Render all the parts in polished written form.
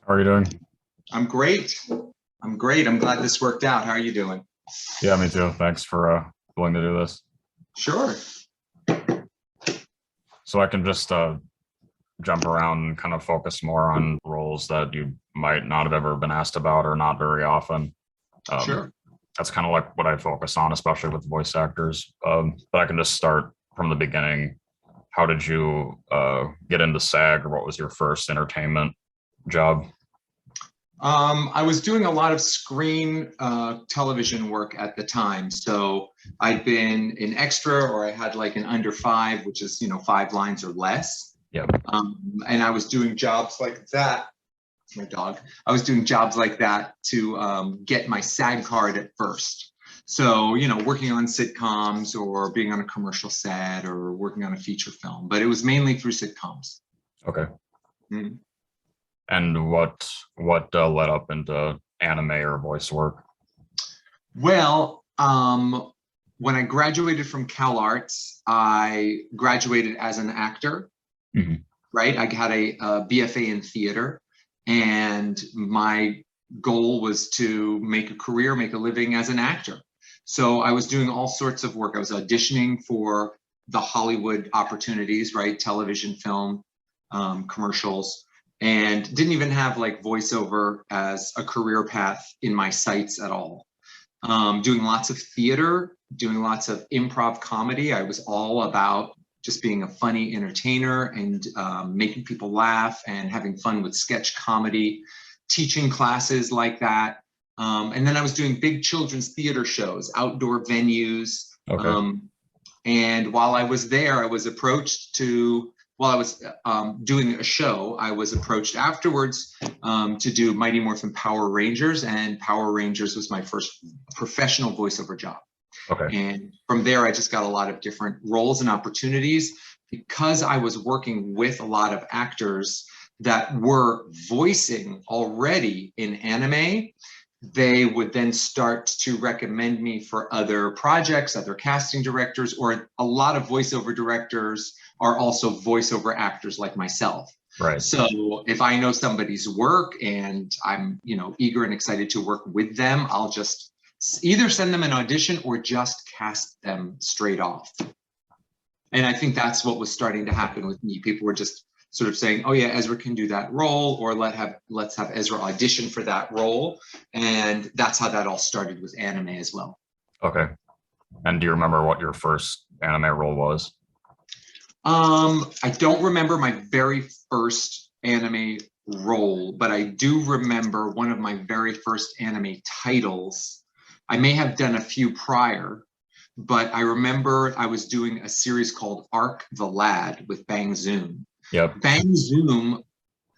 How are you doing? I'm great. I'm great. I'm glad this worked out. How are you doing? Yeah, me too. Thanks for willing to do this. Sure. So I can just jump around and kind of focus more on roles that you might not have ever been asked about or not very often. Um, Sure. that's kind of like what I focus on, especially with voice actors. But I can just start from the beginning. How did you get into SAG, or what was your first entertainment job? I was doing a lot of screen television work at the time. So I'd been an extra, or I had like an under five, which is, 5 lines or less. Yeah. And I was doing jobs like that. My dog. I was doing jobs like that to get my SAG card at first. So, working on sitcoms or being on a commercial set or working on a feature film, but it was mainly through sitcoms. Okay. Mhm. And what led up into anime or voice work? Well, when I graduated from Cal Arts, I graduated as an actor, Mhm. right? I had a BFA in theater, and my goal was to make a career, make a living as an actor. So I was doing all sorts of work. I was auditioning for the Hollywood opportunities, right? Television, film, commercials, and didn't even have like voiceover as a career path in my sights at all. Doing lots of theater, doing lots of improv comedy. I was all about just being a funny entertainer and making people laugh and having fun with sketch comedy, teaching classes like that. And then I was doing big children's theater shows, outdoor venues. Okay. And while I was there, I was approached to, while I was doing a show, I was approached afterwards to do Mighty Morphin Power Rangers, and Power Rangers was my first professional voiceover job. Okay. And from there, I just got a lot of different roles and opportunities because I was working with a lot of actors that were voicing already in anime. They would then start to recommend me for other projects, other casting directors, or a lot of voiceover directors are also voiceover actors like myself. Right. So if I know somebody's work and I'm, eager and excited to work with them, I'll just either send them an audition or just cast them straight off. And I think that's what was starting to happen with me. People were just sort of saying, "Oh yeah, Ezra can do that role," or let's have Ezra audition for that role. And that's how that all started with anime as well. Okay. And do you remember what your first anime role was? I don't remember my very first anime role, but I do remember one of my very first anime titles. I may have done a few prior, but I remember I was doing a series called Arc the Lad with Bang Zoom. Yep. Bang Zoom,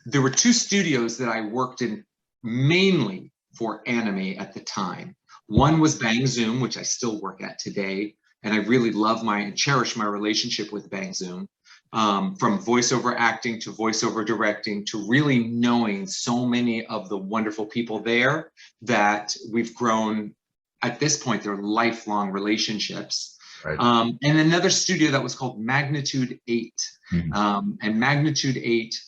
there were two studios that I worked in mainly for anime at the time. One was Bang Zoom, which I still work at today, and I really love and cherish my relationship with Bang Zoom. From voiceover acting to voiceover directing to really knowing so many of the wonderful people there that we've grown, at this point, they're lifelong relationships. Right. And another studio that was called Magnitude 8. Mhm. And Magnitude 8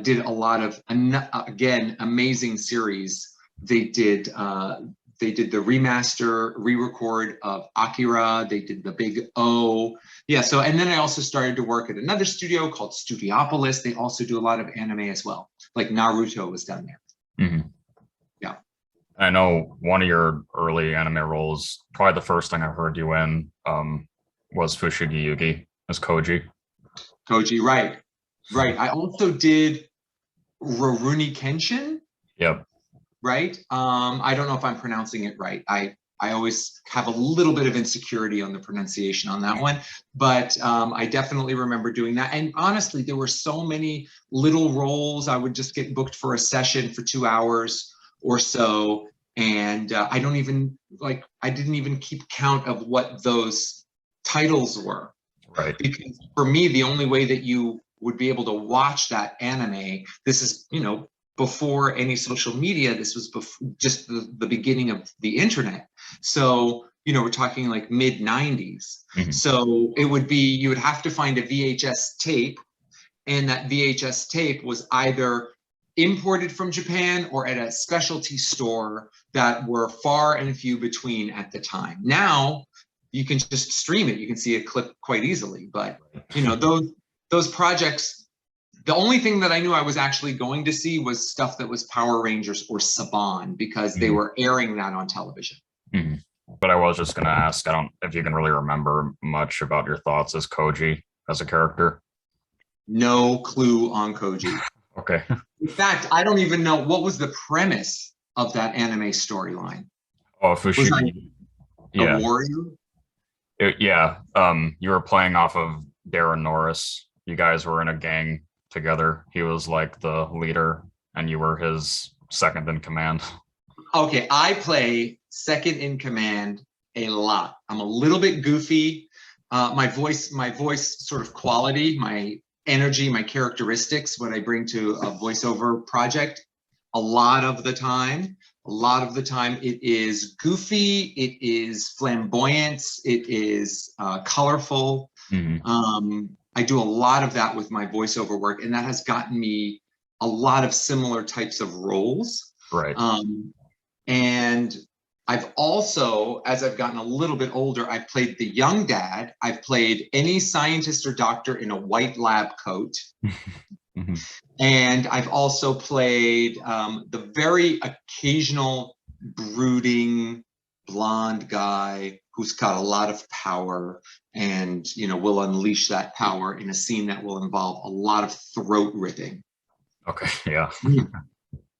did a lot of, again, amazing series. They did the remaster, re-record of Akira. They did the Big O. Yeah, so, and then I also started to work at another studio called Studiopolis. They also do a lot of anime as well. Like Naruto was done there. Mhm. Yeah. I know one of your early anime roles, probably the first thing I heard you in, was Fushigi Yuugi as Koji. Koji, right. Right. I also did Rurouni Kenshin, Yep. right? I don't know if I'm pronouncing it right. I always have a little bit of insecurity on the pronunciation on that one, but I definitely remember doing that. And honestly, there were so many little roles. I would just get booked for a session for 2 hours or so, and I didn't even keep count of what those titles were. Right. Because for me, the only way that you would be able to watch that anime, this is, before any social media, this was just the beginning of the internet. So, we're talking like mid 90s. Mhm. So it would be, you would have to find a VHS tape, and that VHS tape was either imported from Japan or at a specialty store that were far and few between at the time. Now you can just stream it. You can see a clip quite easily. But you know, those projects, the only thing that I knew I was actually going to see was stuff that was Power Rangers or Saban, because they were airing that on television. But I was just going to ask, I don't if you can really remember much about your thoughts as Koji as a character. No clue on Koji. Okay. In fact, I don't even know what was the premise of that anime storyline. Oh, Fushigi. A warrior? You were playing off of Darren Norris. You guys were in a gang together. He was like the leader, and you were his second in command. Okay, I play second in command a lot. I'm a little bit goofy. My voice sort of quality, my energy, my characteristics, what I bring to a voiceover project, a lot of the time it is goofy, it is flamboyant, it is colorful. I do a lot of that with my voiceover work, and that has gotten me a lot of similar types of roles. Right. And I've also, as I've gotten a little bit older, I've played the young dad. I've played any scientist or doctor in a white lab coat. And I've also played the very occasional brooding blonde guy who's got a lot of power and, you know, will unleash that power in a scene that will involve a lot of throat ripping. Okay, yeah.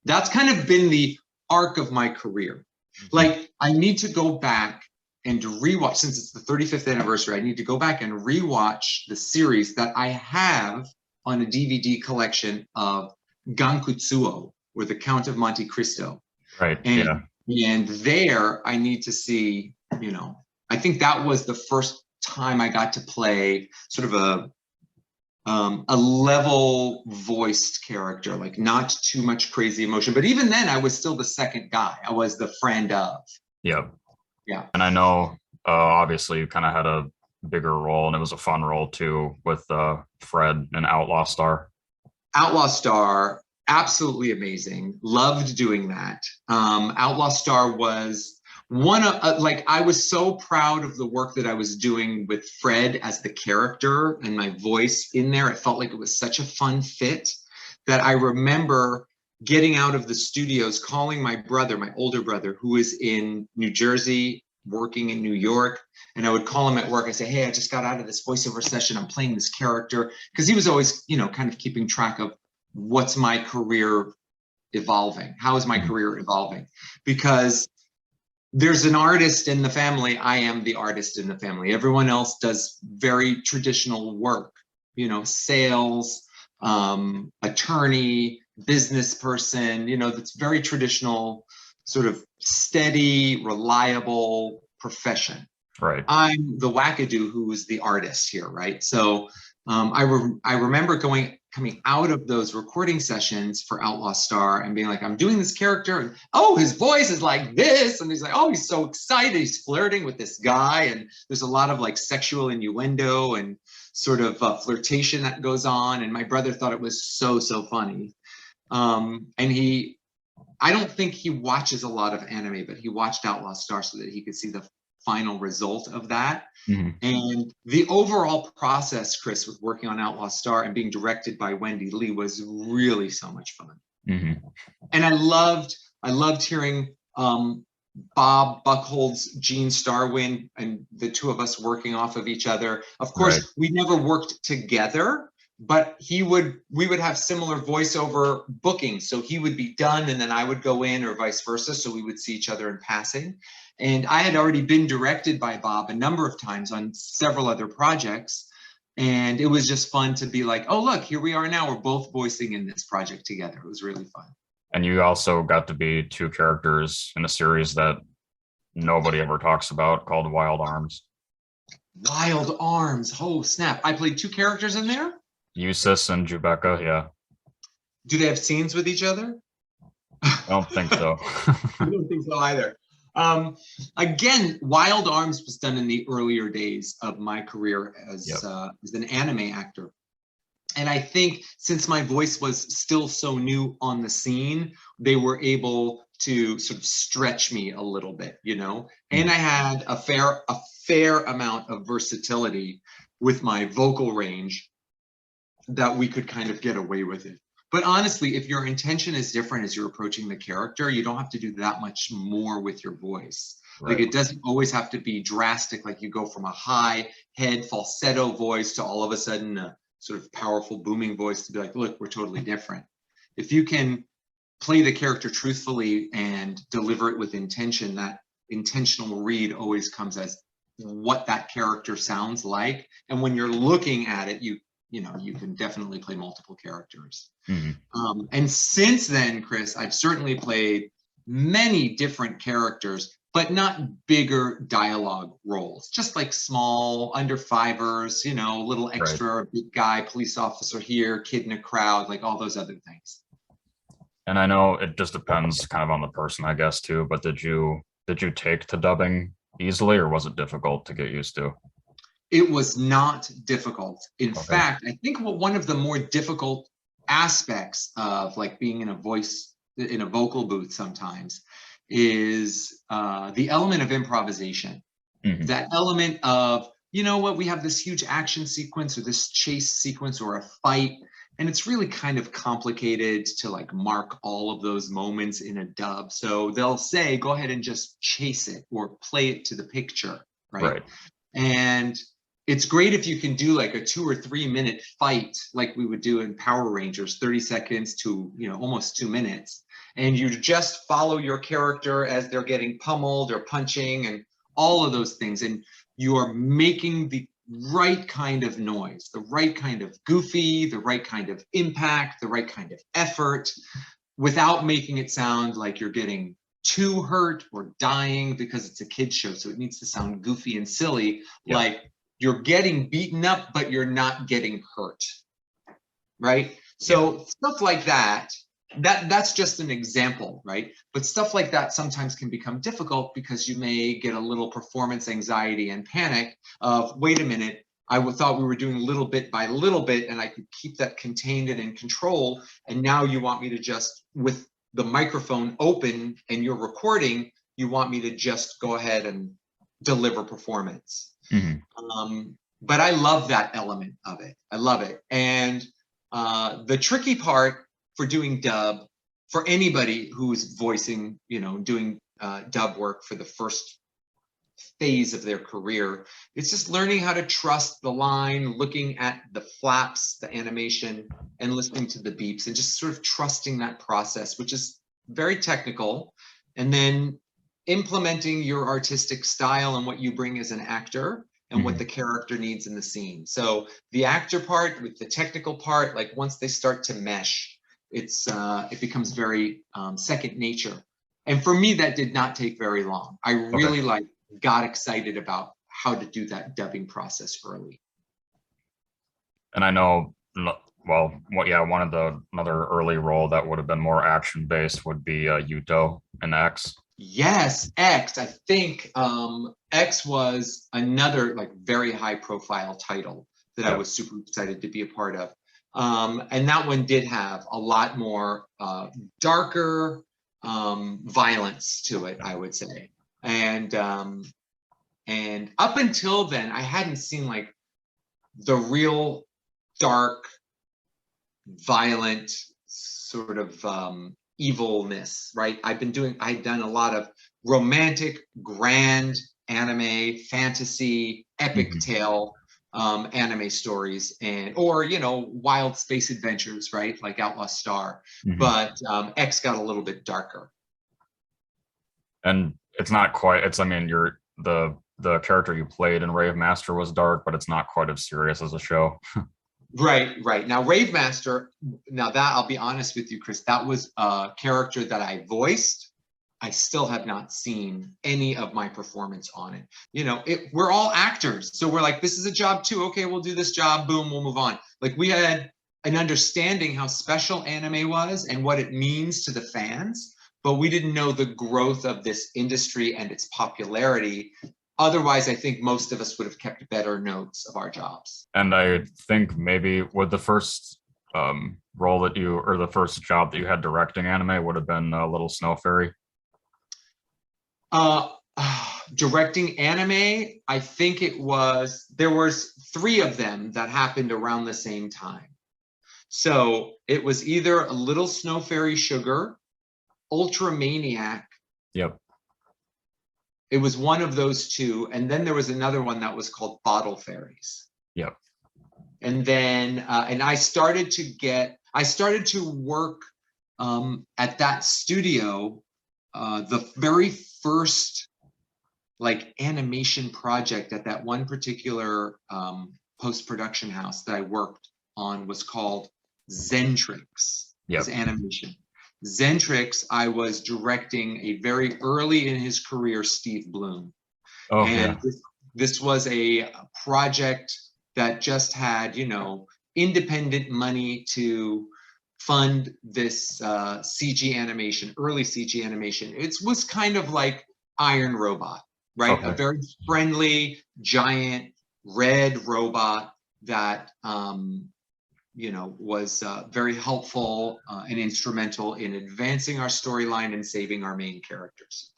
That's kind of been the arc of my career. Like, I need to go back and rewatch, since it's the 35th anniversary, I need to go back and rewatch the series that I have on a DVD collection of Gankutsuo, or The Count of Monte Cristo. Right, and there I need to see, you know, I think that was the first time I got to play sort of a level voiced character, like not too much crazy emotion. But even then, I was still the second guy. I was the friend of. Yep. Yeah. And I know, obviously, you kind of had a bigger role, and it was a fun role too with Fred and Outlaw Star. Outlaw Star, absolutely amazing. Loved doing that. Outlaw Star was one of like, I was so proud of the work that I was doing with Fred as the character and my voice in there. It felt like it was such a fun fit that I remember getting out of the studios, calling my brother, my older brother, who is in New Jersey, working in New York. And I would call him at work. I say, hey, I just got out of this voiceover session. I'm playing this character. Because he was always, you know, kind of keeping track of what's my career evolving? How is my career evolving? Because there's an artist in the family. I am the artist in the family. Everyone else does very traditional work, you know, sales, attorney, business person, you know, that's very traditional, sort of steady, reliable profession. Right. I'm the wackadoo who is the artist here, right? So I remember coming out of those recording sessions for Outlaw Star and being like, I'm doing this character, and oh, his voice is like this, and he's like, oh, he's so excited, he's flirting with this guy, and there's a lot of like sexual innuendo and sort of flirtation that goes on, and my brother thought it was so funny. And I don't think he watches a lot of anime, but he watched Outlaw Star so that he could see the final result of that. And the overall process, Chris, with working on Outlaw Star and being directed by Wendy Lee was really so much fun. And I loved hearing Bob Buchhold's Gene Starwind and the two of us working off of each other. Of course, we never worked together, but we would have similar voiceover bookings. So he would be done and then I would go in, or vice versa. So we would see each other in passing. And I had already been directed by Bob a number of times on several other projects. And it was just fun to be like, oh, look, here we are now. We're both voicing in this project together. It was really fun. And you also got to be two characters in a series that nobody ever talks about called Wild Arms. Wild Arms. Oh, snap. I played two characters in there? Eustace and Jubeka, yeah. Do they have scenes with each other? I don't think so. I don't think so either. Again, Wild Arms was done in the earlier days of my career as an anime actor. And I think since my voice was still so new on the scene, they were able to sort of stretch me a little bit, you know. And I had a fair amount of versatility with my vocal range that we could kind of get away with it. But honestly, if your intention is different as you're approaching the character, you don't have to do that much more with your voice. Right. Like, it doesn't always have to be drastic, like you go from a high head falsetto voice to all of a sudden a sort of powerful booming voice to be like, look, we're totally different. If you can play the character truthfully and deliver it with intention, that intentional read always comes as what that character sounds like. And when you're looking at it, you can definitely play multiple characters. And since then, Chris, I've certainly played many different characters, but not bigger dialogue roles, just like small under fivers, you know, little extra, big guy, police officer here, kid in a crowd, like all those other things. And I know it just depends kind of on the person, I guess, too, but did you take to dubbing easily, or was it difficult to get used to? It was not difficult. In fact, I think one of the more difficult aspects of like being in a vocal booth sometimes is the element of improvisation. That element of, you know what, we have this huge action sequence or this chase sequence or a fight, and it's really kind of complicated to like mark all of those moments in a dub. So they'll say, go ahead and just chase it or play it to the picture, right? And it's great if you can do like a 2 or 3 minute fight like we would do in Power Rangers, 30 seconds to, you know, almost 2 minutes. And you just follow your character as they're getting pummeled or punching and all of those things. And you are making the right kind of noise, the right kind of goofy, the right kind of impact, the right kind of effort, without making it sound like you're getting too hurt or dying, because it's a kid's show. So it needs to sound goofy and silly, like you're getting beaten up, but you're not getting hurt, right? So stuff like that's just an example, right? But stuff like that sometimes can become difficult because you may get a little performance anxiety and panic of, wait a minute, I thought we were doing little bit by little bit and I could keep that contained and in control. And now you want me to just, with the microphone open and you're recording, you want me to just go ahead and deliver performance. But I love that element of it. I love it. And the tricky part for doing dub, for anybody who's voicing, you know, doing dub work for the first phase of their career, it's just learning how to trust the line, looking at the flaps, the animation, and listening to the beeps, and just sort of trusting that process, which is very technical. And then implementing your artistic style and what you bring as an actor and what the character needs in the scene. So the actor part with the technical part, like once they start to mesh, it becomes very second nature. And for me, that did not take very long. I really got excited about how to do that dubbing process early. And I know, well, another early role that would have been more action based would be Yuto in X. Yes, X. I think X was another like very high profile title that I was super excited to be a part of. And that one did have a lot more darker violence to it, I would say. And up until then, I hadn't seen like the real dark, violent sort of evilness, right? I'd done a lot of romantic, grand anime, fantasy, epic tale anime stories, or you know, wild space adventures, right? Like Outlaw Star. But X got a little bit darker. And it's not quite. I mean, the character you played in Rave Master was dark, but it's not quite as serious as a show. Right. Now, Rave Master, that I'll be honest with you, Chris, that was a character that I voiced. I still have not seen any of my performance on it. You know, we're all actors. So we're like, this is a job too. Okay, we'll do this job. Boom, we'll move on. Like, we had an understanding how special anime was and what it means to the fans, but we didn't know the growth of this industry and its popularity otherwise, I think most of us would have kept better notes of our jobs. And I think maybe with the first role that you, or the first job that you had directing anime would have been Little Snow Fairy. Directing anime, I think there was 3 of them that happened around the same time. So it was either a Little Snow Fairy Sugar, Ultra Maniac. Yep. It was one of those 2, and then there was another one that was called Bottle Fairies. Yep. And then and I started to work at that studio. The very first like animation project at that one particular post-production house that I worked on was called Zentrix. Yep. As animation. Zentrix, I was directing a very early in his career Steve Bloom. Oh, and yeah. this was a project that just had, independent money to fund this CG animation, early CG animation. It was kind of like Iron Robot, right? Okay. A very friendly, giant, red robot that, was very helpful and instrumental in advancing our storyline and saving our main characters.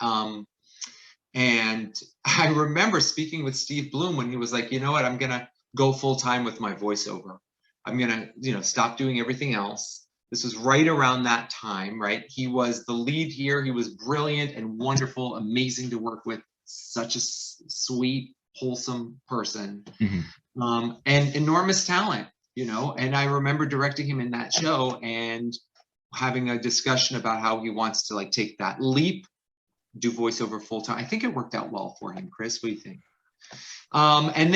And I remember speaking with Steve Bloom when he was like, you know what, I'm going to go full time with my voiceover. I'm going to, stop doing everything else. This was right around that time, right? He was the lead here. He was brilliant and wonderful, amazing to work with, such a sweet, wholesome person, and enormous talent, and I remember directing him in that show and having a discussion about how he wants to like take that leap, do voiceover full time. I think it worked out well for him. Chris, what do you think? And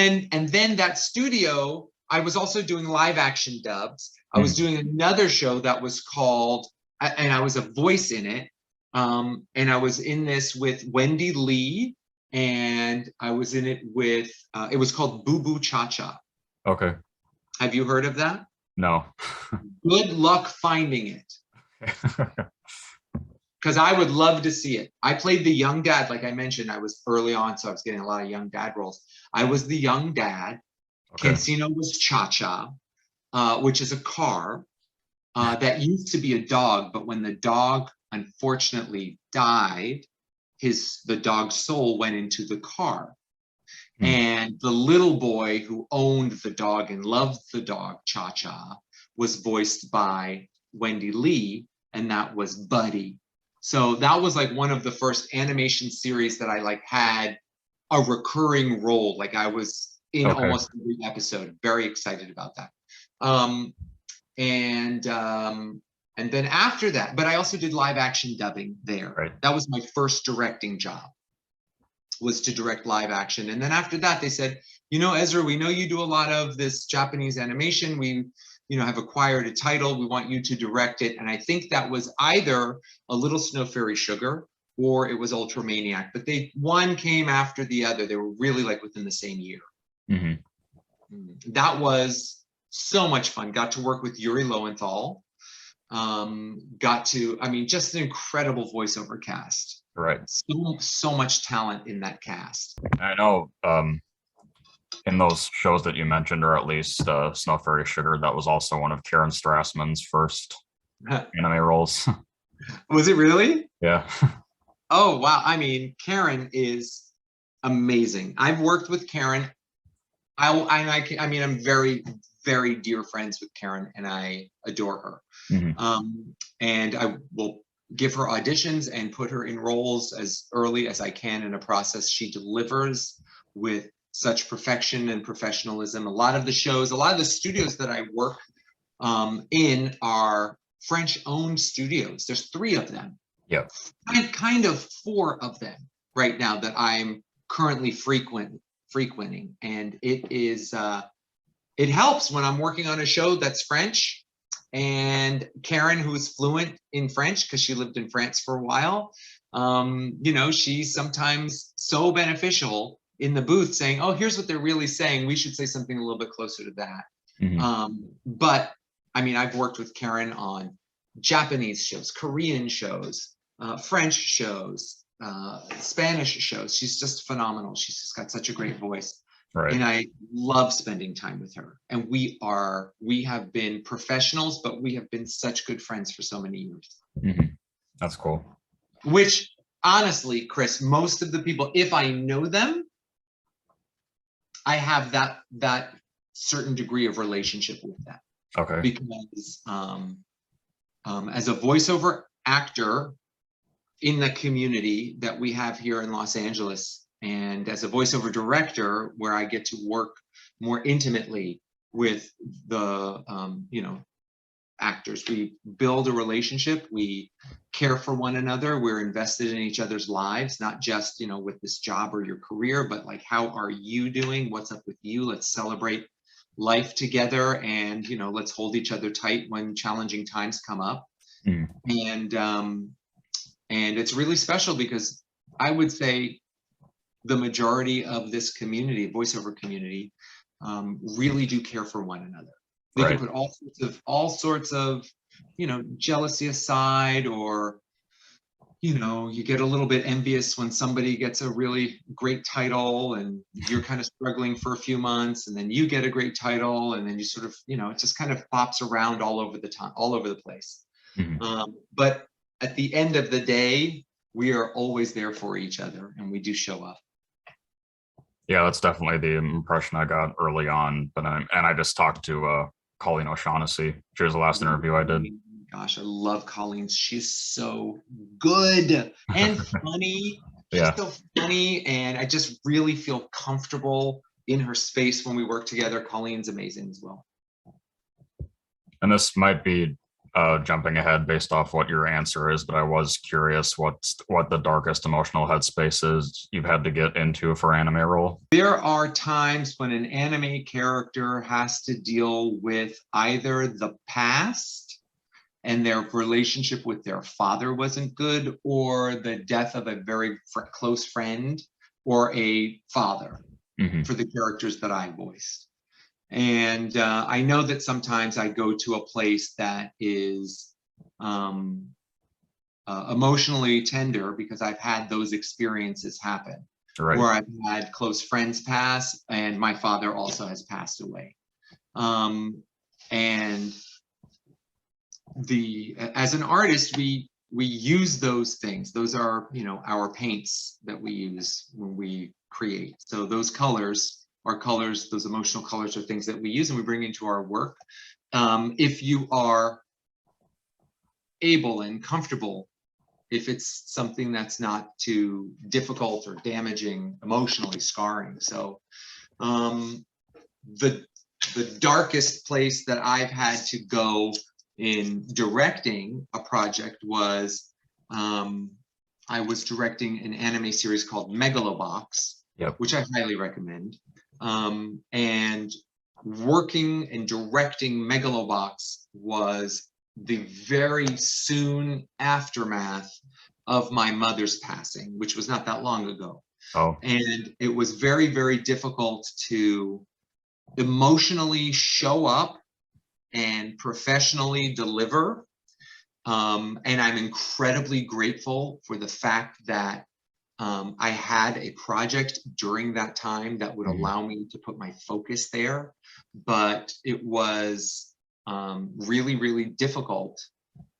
then that studio, I was also doing live action dubs. I was doing another show that was called, and I was a voice in it. And I was in this with Wendy Lee, and I was in it with, it was called Boo Boo Cha Cha. Okay. Have you heard of that? No. Good luck finding it. Because I would love to see it. I played the young dad, like I mentioned, I was early on, so I was getting a lot of young dad roles. I was the young dad. Okay. Cancino was Cha-Cha, which is a car that used to be a dog, but when the dog unfortunately died, the dog's soul went into the car. And the little boy who owned the dog and loved the dog, Cha-Cha, was voiced by Wendy Lee, and that was Buddy. So that was like one of the first animation series that I like had a recurring role. Like I was in almost every episode. Very excited about that. And then after that, but I also did live action dubbing there. Right. That was my first directing job, was to direct live action. And then after that, they said, Ezra, we know you do a lot of this Japanese animation. We, have acquired a title. We want you to direct it. And I think that was either a Little Snow Fairy Sugar or it was Ultra Maniac, but one came after the other. They were really like within the same year. That was so much fun. Got to work with Yuri Lowenthal. Just an incredible voiceover cast. Right. So much talent in that cast. I know in those shows that you mentioned, or at least Snow Fairy Sugar, that was also one of Karen Strassmann's first anime roles. Was it really? Yeah. Oh, wow. Karen is amazing. I've worked with Karen. I'm very, very dear friends with Karen, and I adore her. And I will give her auditions and put her in roles as early as I can in a process. She delivers with such perfection and professionalism. A lot of the studios that I work in are French-owned studios. There's 3 of them. Yeah. Kind of 4 of them right now that I'm currently frequenting, and it is it helps when I'm working on a show that's French, and Karen, who is fluent in French because she lived in France for a while, she's sometimes so beneficial in the booth saying, oh, here's what they're really saying. We should say something a little bit closer to that. But I've worked with Karen on Japanese shows, Korean shows, French shows, Spanish shows. She's just phenomenal. She's just got such a great voice. Right. And I love spending time with her. And we have been professionals, but we have been such good friends for so many years. That's cool. Which honestly, Chris, most of the people, if I know them, I have that certain degree of relationship with them. Okay. Because as a voiceover actor in the community that we have here in Los Angeles, and as a voiceover director, where I get to work more intimately with the actors, we build a relationship, we care for one another, we're invested in each other's lives, not just with this job or your career, but like, how are you doing? What's up with you? Let's celebrate life together, and let's hold each other tight when challenging times come up. And it's really special because I would say the majority of this community, voiceover community, really do care for one another. They can put all sorts of jealousy aside, or you get a little bit envious when somebody gets a really great title and you're kind of struggling for a few months, and then you get a great title, and then you sort of it just kind of bops around all over the place. But at the end of the day, we are always there for each other, and we do show up. Yeah, that's definitely the impression I got early on. But I just talked to Colleen O'Shaughnessy. She was the last interview I did. Gosh, I love Colleen. She's so good and funny. She's so funny, and I just really feel comfortable in her space when we work together. Colleen's amazing as well. And this might be jumping ahead based off what your answer is, but I was curious what the darkest emotional headspaces you've had to get into for anime role. There are times when an anime character has to deal with either the past and their relationship with their father wasn't good, or the death of a very close friend or a father for the characters that I voiced. And I know that sometimes I go to a place that is emotionally tender because I've had those experiences happen. Right. Where I've had close friends pass, and my father also has passed away. And as an artist, we use those things. Those are our paints that we use when we create. So those colors are colors, those emotional colors are things that we use and we bring into our work. If you are able and comfortable, if it's something that's not too difficult or damaging, emotionally scarring. So the darkest place that I've had to go in directing a project was I was directing an anime series called Megalobox, which I highly recommend. And working and directing Megalobox was the very soon aftermath of my mother's passing, which was not that long ago. And it was very, very difficult to emotionally show up and professionally deliver. And I'm incredibly grateful for the fact that I had a project during that time that would allow me to put my focus there. But it was really, really difficult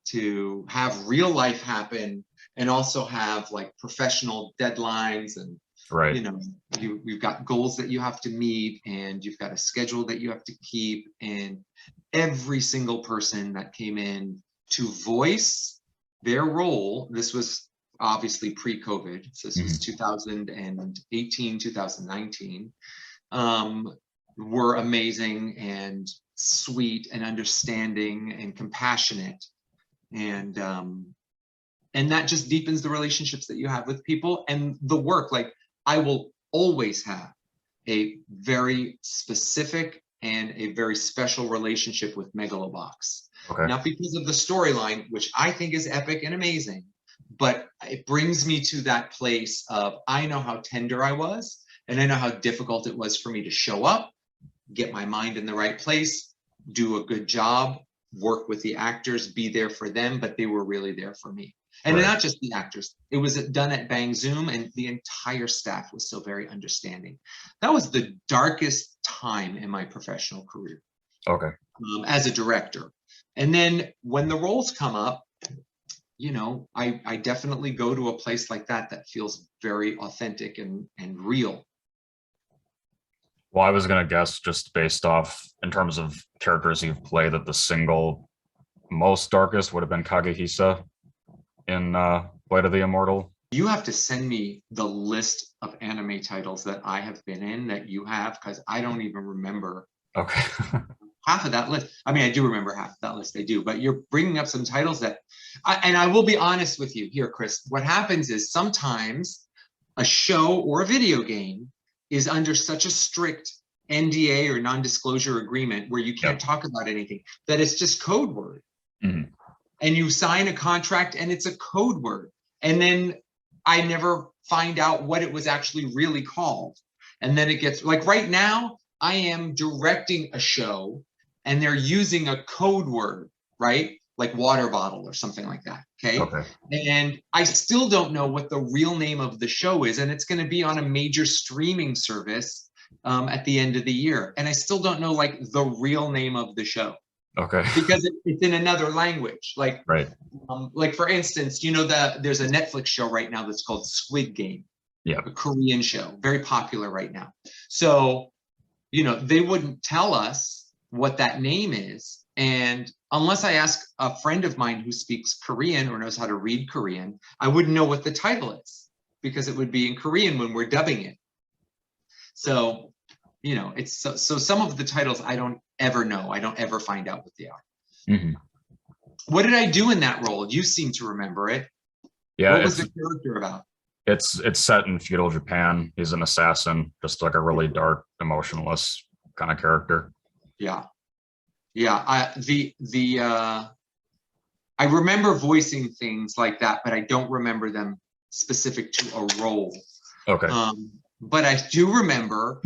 to have real life happen and also have like professional deadlines, and you've got goals that you have to meet, and you've got a schedule that you have to keep. And every single person that came in to voice their role, this was obviously pre-COVID, so this was 2018, 2019, were amazing and sweet and understanding and compassionate. And that just deepens the relationships that you have with people and the work. Like, I will always have a very specific and a very special relationship with Megalobox. Not because of the storyline, which I think is epic and amazing, but it brings me to that place of, I know how tender I was, and I know how difficult it was for me to show up, get my mind in the right place, do a good job, work with the actors, be there for them, but they were really there for me. And Right. not just the actors. It was done at Bang Zoom, and the entire staff was so very understanding. That was the darkest time in my professional career Okay. as a director. And then when the roles come up, you know, I definitely go to a place like that that feels very authentic and real. Well, I was gonna guess just based off in terms of characters you've played that the single most darkest would have been Kagehisa in Blade of the Immortal. You have to send me the list of anime titles that I have been in that you have, because I don't even remember Okay. half of that list. I mean, I do remember half of that list, I do, but you're bringing up some titles that, and I will be honest with you here, Chris. What happens is sometimes a show or a video game is under such a strict NDA or non-disclosure agreement where you can't talk about anything that it's just code word. Mhm. And you sign a contract and it's a code word. And then I never find out what it was actually really called. And then it gets like right now, I am directing a show and they're using a code word, right? Like water bottle or something like that. Okay. Okay. And I still don't know what the real name of the show is. And it's going to be on a major streaming service at the end of the year. And I still don't know like the real name of the show. Okay. Because it's in another language. Like for instance, you know, there's a Netflix show right now that's called Squid Game. Yeah. A Korean show, very popular right now. So, you know, they wouldn't tell us what that name is. And unless I ask a friend of mine who speaks Korean or knows how to read Korean, I wouldn't know what the title is because it would be in Korean when we're dubbing it. So, you know, it's so some of the titles I don't ever know. I don't ever find out what they are. Mm-hmm. What did I do in that role? You seem to remember it. Yeah. What was the character about? It's set in feudal Japan. He's an assassin, just like a really dark, emotionless kind of character. Yeah. Yeah. I remember voicing things like that, but I don't remember them specific to a role. Okay. But I do remember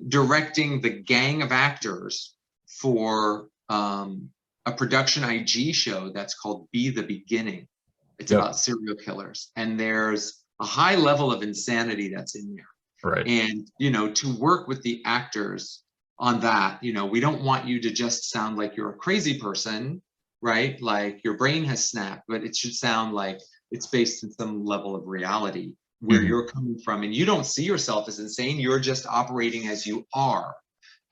directing the gang of actors for a production IG show that's called Be the Beginning. It's about serial killers, and there's a high level of insanity that's in there. Right. And, you know, to work with the actors on that, you know, we don't want you to just sound like you're a crazy person, right? Like your brain has snapped, but it should sound like it's based in some level of reality where you're coming from, and you don't see yourself as insane. You're just operating as you are.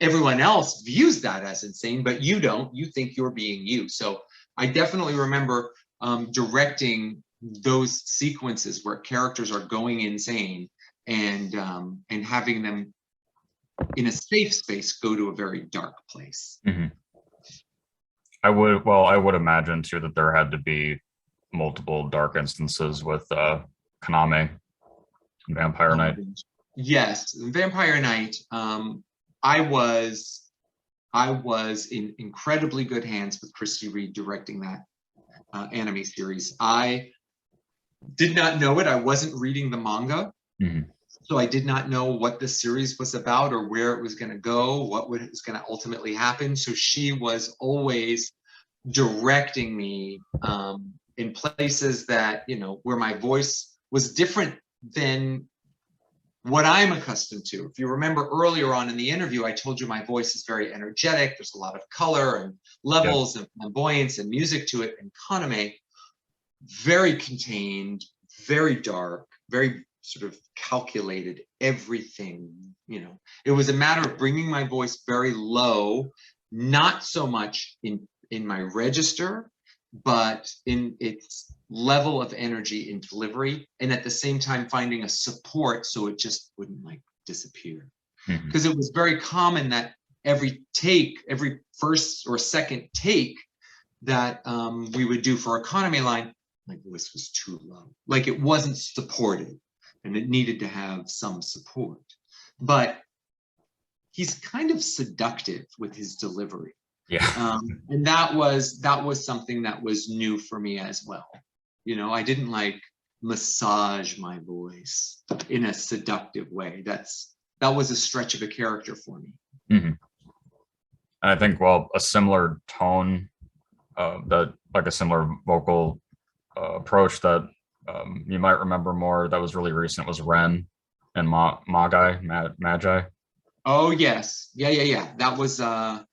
Everyone else views that as insane, but you don't. You think you're being you. So I definitely remember directing those sequences where characters are going insane and having them in a safe space go to a very dark place. Mm-hmm. I would imagine too that there had to be multiple dark instances with Kaname and Vampire Knight. Yes, Vampire Knight. I was in incredibly good hands with Christy Reed directing that anime series. I did not know it. I wasn't reading the manga, so I did not know what the series was about or where it was going to go, what was going to ultimately happen. So she was always directing me in places that, you know, where my voice was different than what I'm accustomed to. If you remember earlier on in the interview, I told you my voice is very energetic. There's a lot of color and levels and flamboyance and music to it. And Kaname, very contained, very dark, very sort of calculated, everything, you know. It was a matter of bringing my voice very low, not so much in my register, but in its level of energy in delivery, and at the same time finding a support so it just wouldn't like disappear. Because it was very common that every first or second take that we would do for a Kaname line, my voice was too low. Like it wasn't supported and it needed to have some support. But he's kind of seductive with his delivery. Yeah. And that was something that was new for me as well. You know, I didn't like massage my voice in a seductive way. That was a stretch of a character for me. And I think, well, a similar tone, a similar vocal approach that you might remember more that was really recent was Ren and Magi. Oh yes, yeah. That was a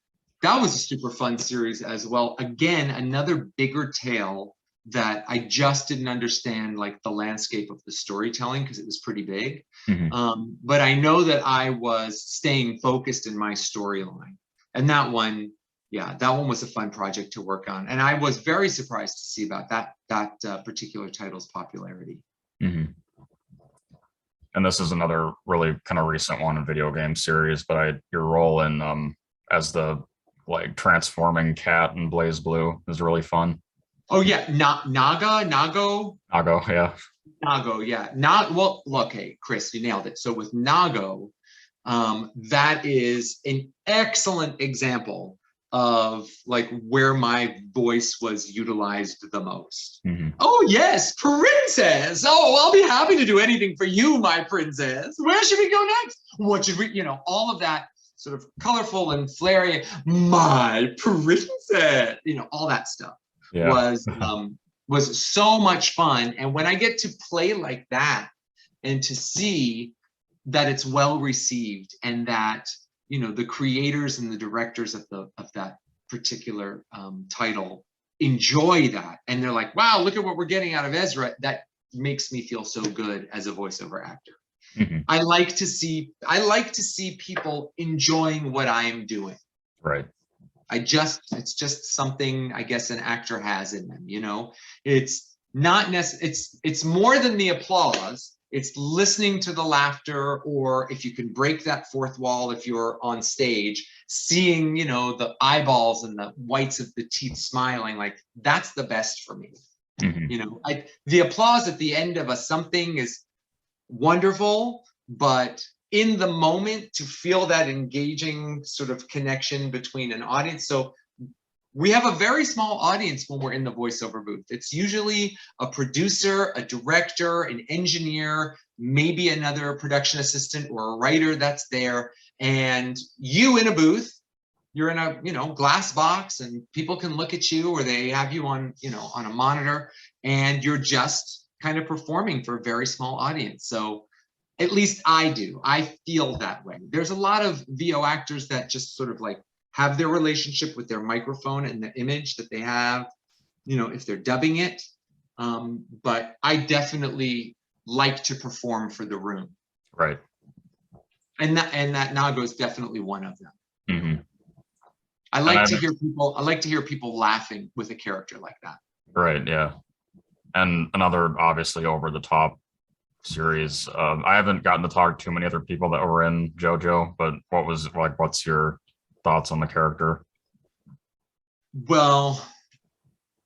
super fun series as well. Again, another bigger tale that I just didn't understand, like the landscape of the storytelling, because it was pretty big. But I know that I was staying focused in my storyline, and that one, yeah, that one was a fun project to work on, and I was very surprised to see about that particular title's popularity. And this is another really kind of recent one in video game series, but your role in as the like transforming cat in Blaze Blue is really fun. Oh yeah, Nago, yeah. Nago, yeah. Well, look, hey, Chris, you nailed it. So with Nago, that is an excellent example of like where my voice was utilized the most. Oh yes, princess. Oh, I'll be happy to do anything for you, my princess. Where should we go next? What should we, all of that sort of colorful and flary, my princess, all that stuff was so much fun. And when I get to play like that and to see that it's well received and that the creators and the directors of that particular title enjoy that, and they're like, wow, look at what we're getting out of Ezra, that makes me feel so good as a voiceover actor. I like to see people enjoying what I'm doing. Right. It's just something I guess an actor has in them, It's not it's more than the applause. It's listening to the laughter, or if you can break that fourth wall, if you're on stage, seeing, the eyeballs and the whites of the teeth smiling, like that's the best for me. The applause at the end of something is wonderful, but in the moment to feel that engaging sort of connection between an audience. So we have a very small audience when we're in the voiceover booth. It's usually a producer, a director, an engineer, maybe another production assistant or a writer that's there. And you in a booth, you're in a glass box, and people can look at you, or they have you on on a monitor, and you're just kind of performing for a very small audience. So at least I feel that way. There's a lot of VO actors that just sort of like have their relationship with their microphone and the image that they have, if they're dubbing it. But I definitely like to perform for the room. Right. And that Nago is definitely one of them. I like to hear people laughing with a character like that. Right. Yeah. And another obviously over the top series. I haven't gotten to talk to too many other people that were in JoJo, but what's your thoughts on the character? Well,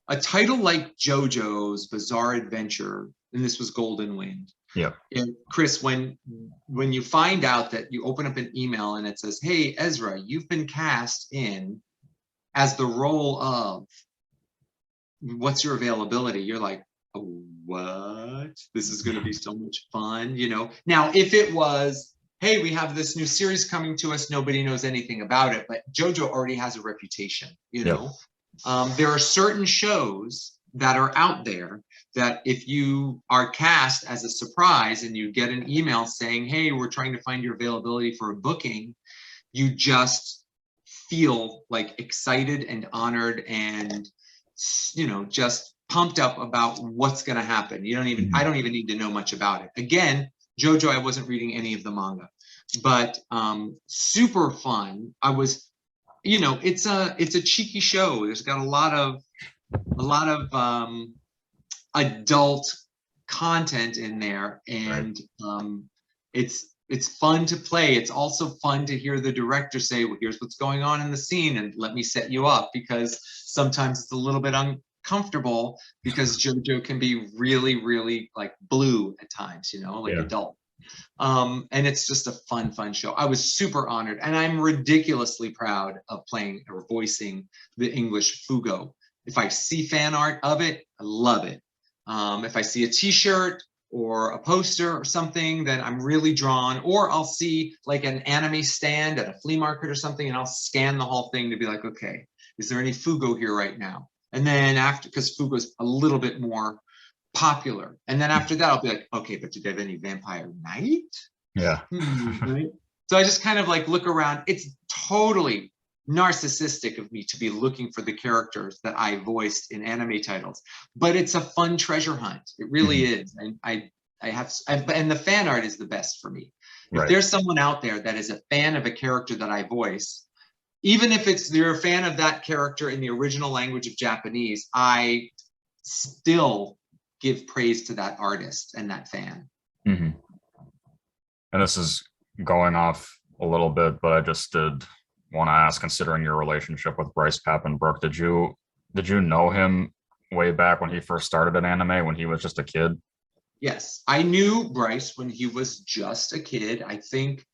a title like JoJo's Bizarre Adventure, and this was Golden Wind. Yeah. And Chris, when you find out that you open up an email and it says, "Hey Ezra, you've been cast in as the role of, what's your availability?" You're like, oh, what? This is going to be so much fun, Now, if it was, hey, we have this new series coming to us, nobody knows anything about it, but JoJo already has a reputation, There are certain shows that are out there that if you are cast as a surprise and you get an email saying, hey, we're trying to find your availability for a booking, you just feel like excited and honored and, just pumped up about what's going to happen. I don't even need to know much about it. Again, JoJo, I wasn't reading any of the manga, but super fun. I was, it's a cheeky show. There's got a lot of adult content in there, and it's fun to play. It's also fun to hear the director say, well, here's what's going on in the scene, and let me set you up, because sometimes it's a little bit uncomfortable because JoJo can be really, really like blue at times, adult. And it's just a fun show. I was super honored, and I'm ridiculously proud of playing or voicing the English Fugo. If I see fan art of it, I love it. If I see a t-shirt or a poster or something that I'm really drawn, or I'll see like an anime stand at a flea market or something, and I'll scan the whole thing to be like, okay, is there any Fugo here right now? And then after, because Fugo's a little bit more popular. And then after that, I'll be like, okay, but do they have any Vampire Knight? Yeah. Right? So I just kind of like look around. It's totally narcissistic of me to be looking for the characters that I voiced in anime titles, but it's a fun treasure hunt. It really is. And and the fan art is the best for me. If Right. there's someone out there that is a fan of a character that I voice, even if you're a fan of that character in the original language of Japanese, I still give praise to that artist and that fan. And this is going off a little bit, but I just did want to ask, considering your relationship with Bryce Papenbrook, did you know him way back when he first started in anime, when he was just a kid? Yes, I knew Bryce when he was just a kid. I think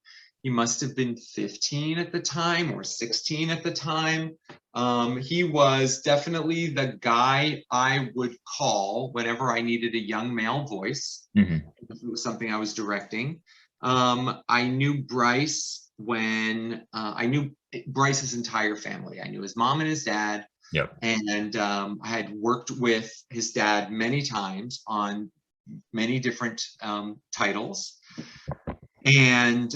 he must have been 15 at the time or 16 at the time. He was definitely the guy I would call whenever I needed a young male voice. If it was something I was directing. I knew Bryce when I knew Bryce's entire family. I knew his mom and his dad. Yep. And I had worked with his dad many times on many different titles. And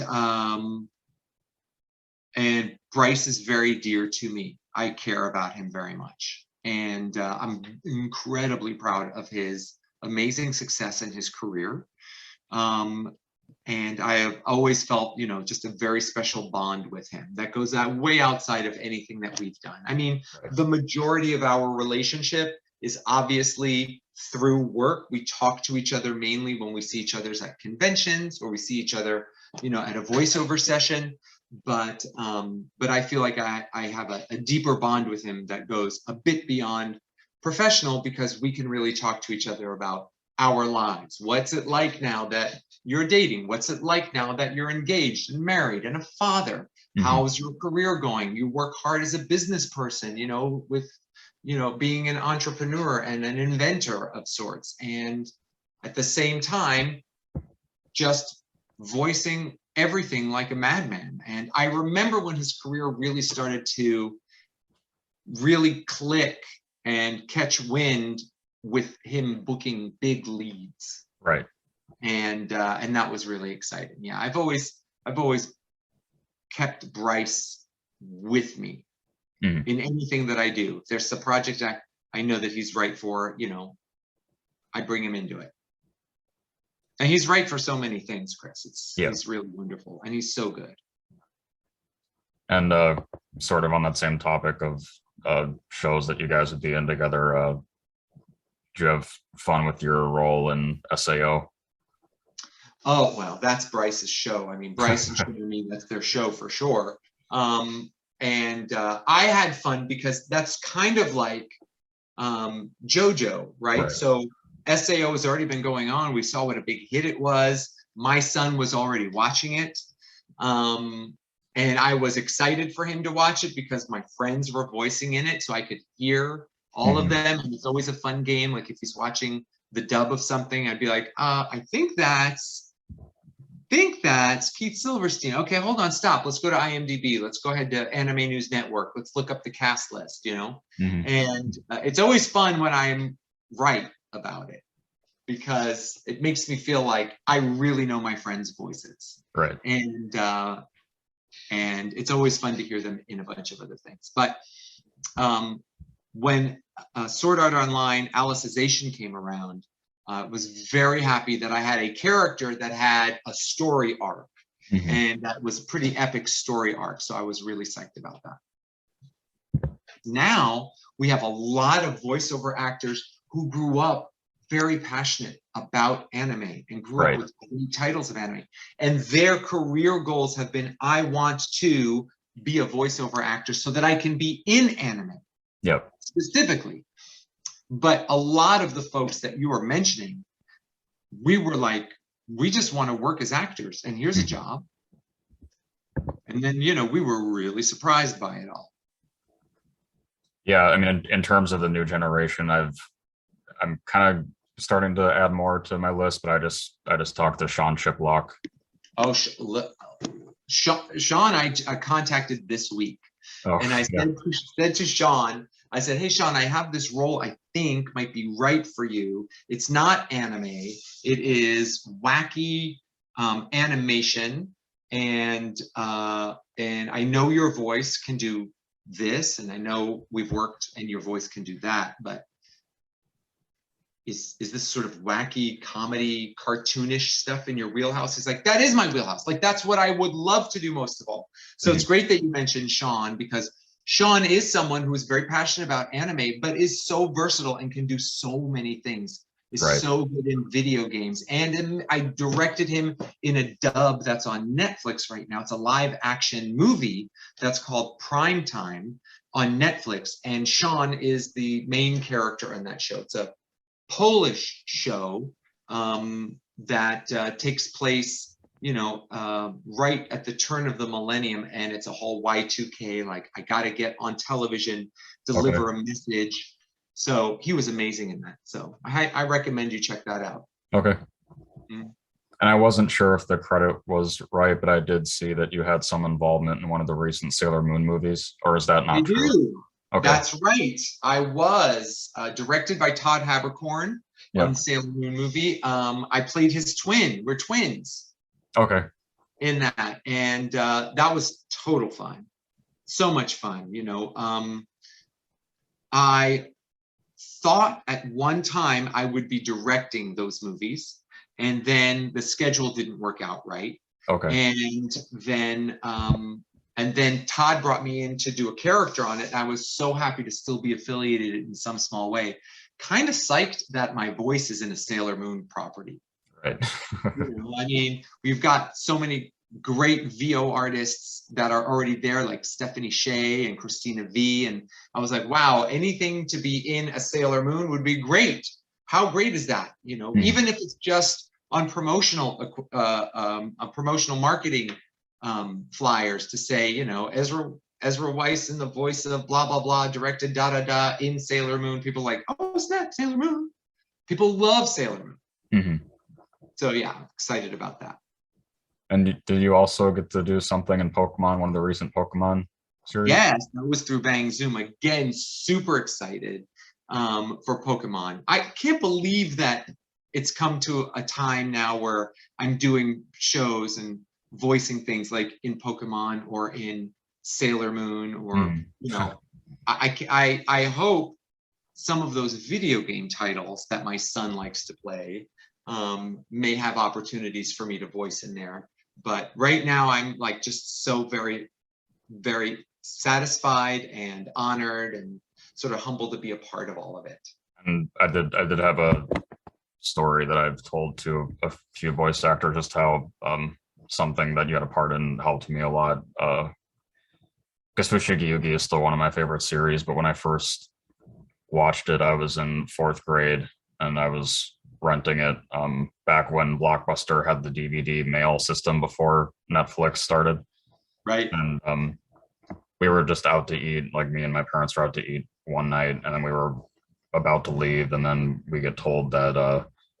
Bryce is very dear to me. I care about him very much. And I'm incredibly proud of his amazing success in his career. And I have always felt, just a very special bond with him that goes way outside of anything that we've done. I mean, the majority of our relationship is obviously through work. We talk to each other mainly when we see each other at conventions, or we see each other, at a voiceover session. But I feel like I have a deeper bond with him that goes a bit beyond professional, because we can really talk to each other about our lives. What's it like now that you're dating? What's it like now that you're engaged and married and a father? How's your career going? You work hard as a business person, with being an entrepreneur and an inventor of sorts, and at the same time just voicing everything like a madman. And I remember when his career really started to really click and catch wind, with him booking big leads. Right. And that was really exciting. Yeah, I've always kept Bryce with me in anything that I do. If there's a project I know that he's right for, I bring him into it. And he's right for so many things, Chris. He's really wonderful, and he's so good. And sort of on that same topic of shows that you guys would be in together, do you have fun with your role in SAO? Oh, well, that's Bryce's show. I mean, Bryce and me, that's their show for sure. And I had fun because that's kind of like Jojo, right? So SAO has already been going on. We saw what a big hit it was. My son was already watching it. And I was excited for him to watch it because my friends were voicing in it, so I could hear all of them. And it's always a fun game. Like if he's watching the dub of something, I'd be like, I think that's Pete Silverstein. Okay, hold on, stop. Let's go to IMDb. Let's go ahead to Anime News Network. Let's look up the cast list, And it's always fun when I'm right about it, because it makes me feel like I really know my friends' voices. Right. And it's always fun to hear them in a bunch of other things. But when Sword Art Online Alicization came around, was very happy that I had a character that had a story arc, and that was a pretty epic story arc. So I was really psyched about that. Now we have a lot of voiceover actors who grew up very passionate about anime and grew up with great titles of anime, and their career goals have been, I want to be a voiceover actor so that I can be in anime. Yep. Specifically. But a lot of the folks that you were mentioning, we were like, we just want to work as actors, and here's a job. And then, we were really surprised by it all. Yeah, I mean, in terms of the new generation, I'm kind of starting to add more to my list, but I just talked to Sean Chiplock. Oh, Sean, I contacted this week. And I said to Sean, I said, hey, Sean, I have this role I think might be right for you. It's not anime. It is wacky animation. And I know your voice can do this, and I know we've worked and your voice can do that, but is this sort of wacky comedy cartoonish stuff in your wheelhouse? He's like, that is my wheelhouse. Like, that's what I would love to do most of all. So it's great that you mentioned Sean, because Sean is someone who is very passionate about anime, but is so versatile and can do so many things. Is so good in video games. And I directed him in a dub that's on Netflix right now. It's a live action movie that's called Prime Time on Netflix. And Sean is the main character in that show. It's a Polish show that takes place, right at the turn of the millennium, and it's a whole Y2K, like, I got to get on television, deliver a message. So he was amazing in that. So I recommend you check that out. Okay. And I wasn't sure if the credit was right, but I did see that you had some involvement in one of the recent Sailor Moon movies, or is that not true? I do. Okay. That's right. I was directed by Todd Haberkorn on the Sailor Moon movie. I played his twin. We're twins. Okay. In that, and that was total fun. So much fun. I thought at one time I would be directing those movies, and then the schedule didn't work out right. Okay. And then Todd brought me in to do a character on it. And I was so happy to still be affiliated in some small way. Kind of psyched that my voice is in a Sailor Moon property. Right. I mean, we've got so many great VO artists that are already there, like Stephanie Shea and Christina V. And I was like, wow, anything to be in a Sailor Moon would be great. How great is that? Even if it's just on promotional marketing flyers to say, Ezra Weisz in the voice of blah blah blah, directed da da da in Sailor Moon. People are like, oh, is that Sailor Moon? People love Sailor Moon. So yeah, I'm excited about that. And did you also get to do something in Pokemon, one of the recent Pokemon series? Yes, that was through Bang Zoom. Again, super excited for Pokemon. I can't believe that it's come to a time now where I'm doing shows and voicing things like in Pokemon or in Sailor Moon, or I hope some of those video game titles that my son likes to play may have opportunities for me to voice in there. But right now I'm like just so very, very satisfied and honored and sort of humbled to be a part of all of it. And I did have a story that I've told to a few voice actors, just how something that you had a part in helped me a lot. Because Fushigi Yuugi is still one of my favorite series, but when I first watched it, I was in 4th grade and I was renting it back when Blockbuster had the DVD mail system before Netflix started. Right. And we were just out to eat, like me and my parents were out to eat one night, and then we were about to leave, and then we get told that,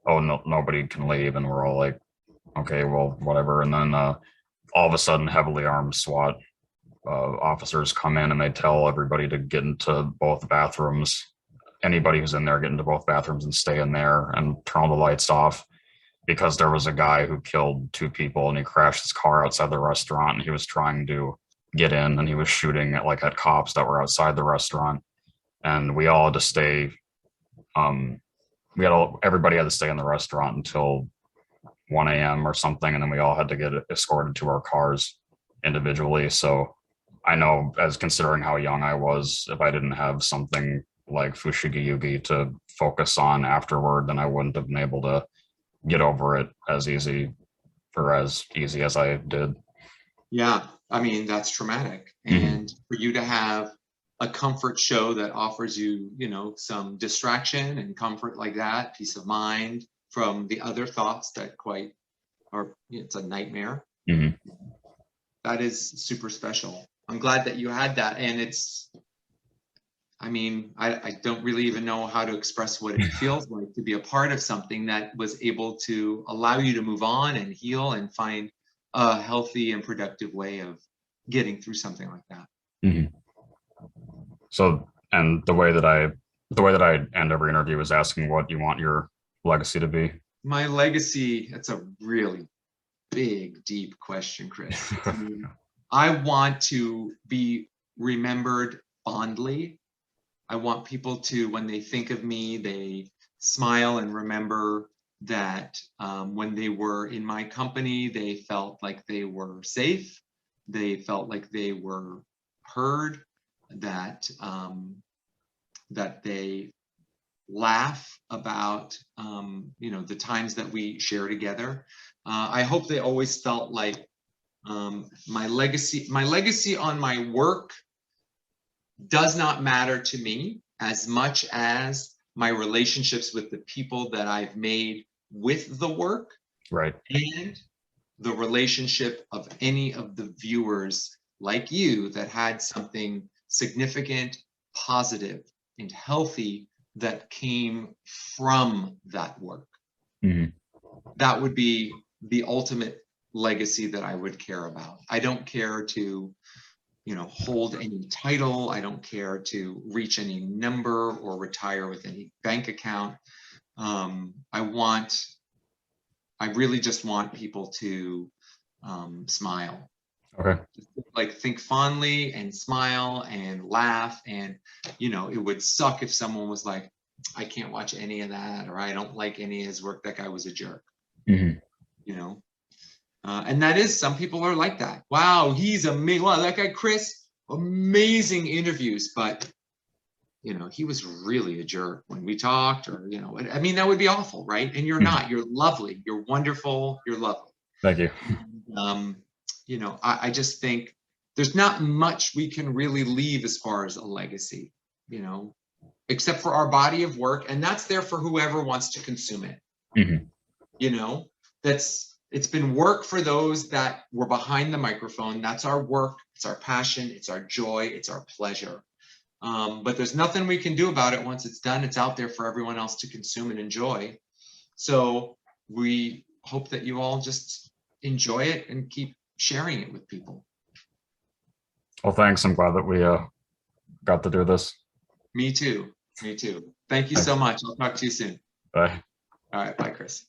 oh, no, nobody can leave, and we're all like, okay, well, whatever. And then all of a sudden, heavily armed SWAT officers come in and they tell everybody to get into both bathrooms. Anybody who's in there, get into both bathrooms and stay in there and turn all the lights off, because there was a guy who killed 2 people and he crashed his car outside the restaurant, and he was trying to get in and he was shooting at cops that were outside the restaurant. And we all had to stay, everybody had to stay in the restaurant until 1 a.m. or something, and then we all had to get escorted to our cars individually. So I know, as considering how young I was, if I didn't have something like Fushigi Yuugi to focus on afterward, then I wouldn't have been able to get over it as easy as I did. Yeah, I mean, that's traumatic. And for you to have a comfort show that offers you, some distraction and comfort like that, peace of mind from the other thoughts that it's a nightmare. That is super special. I'm glad that you had that. And I don't really even know how to express what it feels like to be a part of something that was able to allow you to move on and heal and find a healthy and productive way of getting through something like that. So And the way that I end every interview is asking what you want your legacy to be. My legacy, that's a really big, deep question, Chris. I want to be remembered fondly. I want people to, when they think of me, they smile and remember that when they were in my company, they felt like they were safe. They felt like they were heard, that that they laugh about the times that we share together. I hope they always felt like my legacy on my work does not matter to me as much as my relationships with the people that I've made with the work, Right. and the relationship of any of the viewers like you that had something significant, positive, and healthy that came from that work. Mhm. That would be the ultimate legacy that I would care about. I don't care to, hold any title. I don't care to reach any number or retire with any bank account. I really just want people to smile. Okay. Like, think fondly and smile and laugh. And, it would suck if someone was like, I can't watch any of that, or I don't like any of his work. That guy was a jerk. Mhm. And that is, some people are like that. Wow, he's amazing. Wow, that guy, Chris, amazing interviews, but he was really a jerk when we talked, or, I mean, that would be awful, right? And you're not, you're lovely, you're wonderful, you're lovely. Thank you. I just think there's not much we can really leave as far as a legacy, except for our body of work. And that's there for whoever wants to consume it. Mhm. It's been work for those that were behind the microphone. That's our work. It's our passion. It's our joy. It's our pleasure. But there's nothing we can do about it. Once it's done, it's out there for everyone else to consume and enjoy. So we hope that you all just enjoy it and keep sharing it with people. Well, thanks. I'm glad that we got to do this. Me too. Thank you so much. I'll talk to you soon. Bye. All right. Bye, Chris.